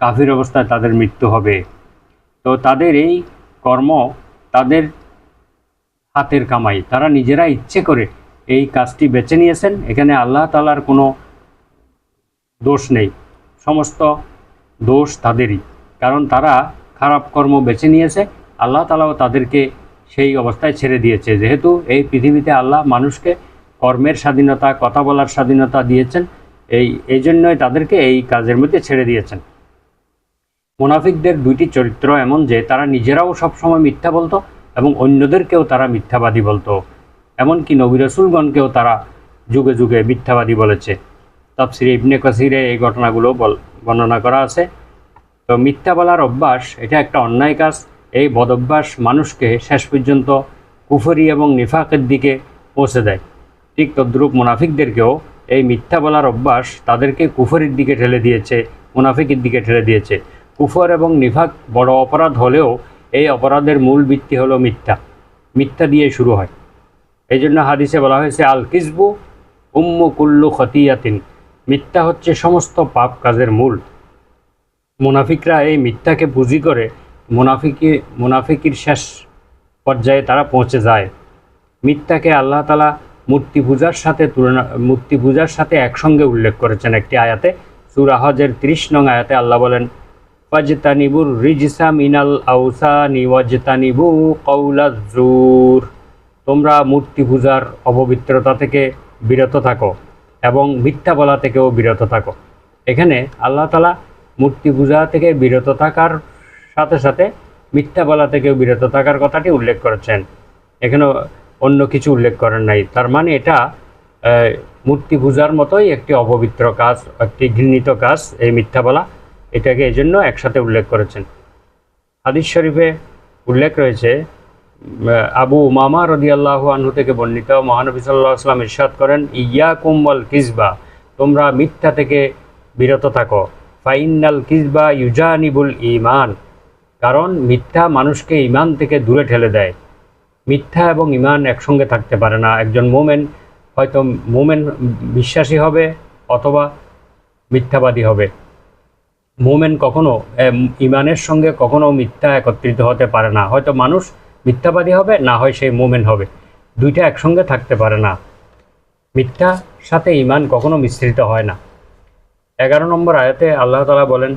কাফির অবস্থায় তাদের মৃত্যু হবে। তো তাদের এই কর্ম তাদের হাতের কামাই, তারা নিজেরা ইচ্ছে করে এই কাজটি বেছে নিয়েছেন। এখানে আল্লাহ তাআলার কোনো দোষ নেই, সমস্ত দোষ তাদেরই, কারণ তারা খারাপ কর্ম বেছে নিয়েছে। আল্লাহ তাআলাও তাদেরকে সেই অবস্থায় ছেড়ে দিয়েছে, যেহেতু এই পৃথিবীতে আল্লাহ মানুষকে কর্মের স্বাধীনতা, কথা বলার স্বাধীনতা দিয়েছেন, এই জন্যই তাদেরকে এই কাজের মধ্যে ছেড়ে দিয়েছেন। মুনাফিকদের দুইটি চরিত্র এমন যে তারা নিজেরাও সবসময় মিথ্যা বলতো এবং অন্যদেরকেও তারা মিথ্যাবাদী বলতো, এমনকি নবী রাসূলগণকেও তারা যুগে যুগে মিথ্যাবাদী বলেছে। তাফসিরে ইবনে কাসিরে এই ঘটনাগুলো বর্ণনা করা আছে। তো মিথ্যা বলার অভ্যাস এটা একটা অন্যায় কাজ। এই বদ অভ্যাস মানুষকে শেষ পর্যন্ত কুফরি এবং নিফাকের দিকে পৌঁছে দেয়। ঠিক তদ্রূপ মুনাফিকদেরকেও এই মিথ্যা বলার অভ্যাস তাদেরকে কুফরির দিকে ঠেলে দিয়েছে, মুনাফিকের দিকে ঠেলে দিয়েছে। কুফর এবং নিফাক বড় অপরাধ হলেও এই অপরাধের মূল ভিত্তি হলো মিথ্যা দিয়ে শুরু হয়। এই জন্য হাদিসে বলা হয়েছে, আল কিসবু উম্মু কুল্লু খতিয়াতিন, মিথ্যা হচ্ছে সমস্ত পাপ কাজের মূল। মুনাফিকরা এই মিথ্যাকে পুঁজি করে মুনাফিকির শেষ পর্যায়ে তারা পৌঁছে যায়। মিথ্যাকে আল্লাহ তাআলা মূর্তি পূজার সাথে একসঙ্গে উল্লেখ করেছেন একটি আয়াতে। সূরা হজের 30 নং আয়াতে আল্লাহ বলেন, ফাজতানিবুর রিজসা মিনাল আওসানি ওয়াজতানিবু কওলাজ জুর, তোমরা মূর্তি পূজার অপবিত্রতা থেকে বিরত থাকো এবং মিথ্যা বলা থেকেও বিরত থাকো। এখানে আল্লাহ তাআলা মূর্তি পূজা থেকে বিরত থাকার সাথে সাথে মিথ্যা বলা থেকেও বিরত থাকার কথাটি উল্লেখ করেছেন, এখানে অন্য কিছু উল্লেখ করেন নাই। তার মানে এটা মূর্তি পূজার মতোই একটি অপবিত্র কাজ, একটি ঘৃণিত কাজ এই মিথ্যা বলা, এটাকে এই জন্য একসাথে উল্লেখ করেছেন। হাদিস শরীফে উল্লেখ রয়েছে, আবু উমামা রাদিয়াল্লাহু আনহু থেকে বর্ণিত, মহানবী সাল্লাল্লাহু আলাইহি ওয়াসাল্লাম ইরশাদ করেন, ইয়াকুম ওয়াল কিযবা, তোমরা মিথ্যা থেকে বিরত থাকো। ফাইনাল কিযবা ইউজানিবুল ঈমান, কারণ মিথ্যা মানুষকে ঈমান থেকে দূরে ঠেলে দেয়। মিথ্যা এবং ঈমান একসঙ্গে থাকতে পারে না। একজন মুমিন হয়তো বিশ্বাসী হবে অথবা মিথ্যাবাদী হবে। মুমিন কখনো ঈমানের সঙ্গে কখনো মিথ্যা একত্রিত হতে পারে না। হয়তো মানুষ মিথ্যাবাদী হবে, না হয় সেই মুমিন হবে, দুইটা একসঙ্গে থাকতে পারে না। মিথ্যার সাথে ঈমান কখনো মিশ্রিত হয় না। 11 নম্বর আয়াতে আল্লাহ তাআলা বলেন,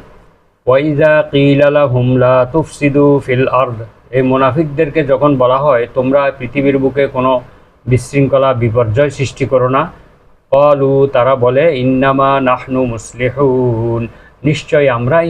ওয়াইজা কিলা লাহুম লা তুফসিদু ফিল আরদ, এই মুনাফিকদেরকে যখন বলা হয় তোমরা পৃথিবীর বুকে কোনো বিশৃঙ্খলা বিপর্যয় সৃষ্টি করো না, ক্বালু, তারা বলে, ইন্নামা নাহনু মুসলিহুন, নিশ্চয় আমরাই